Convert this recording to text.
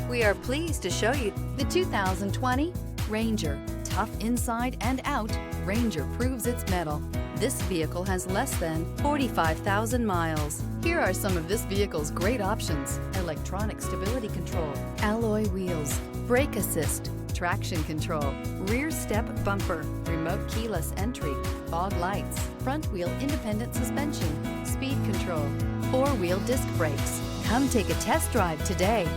We are pleased to show you the 2020 Ranger. Tough inside and out, Ranger proves its mettle. This vehicle has less than 45,000 miles. Here are some of this vehicle's great options: electronic stability control, alloy wheels, brake assist, traction control, rear step bumper, remote keyless entry, fog lights, front wheel independent suspension, speed control, four-wheel disc brakes. Come take a test drive today.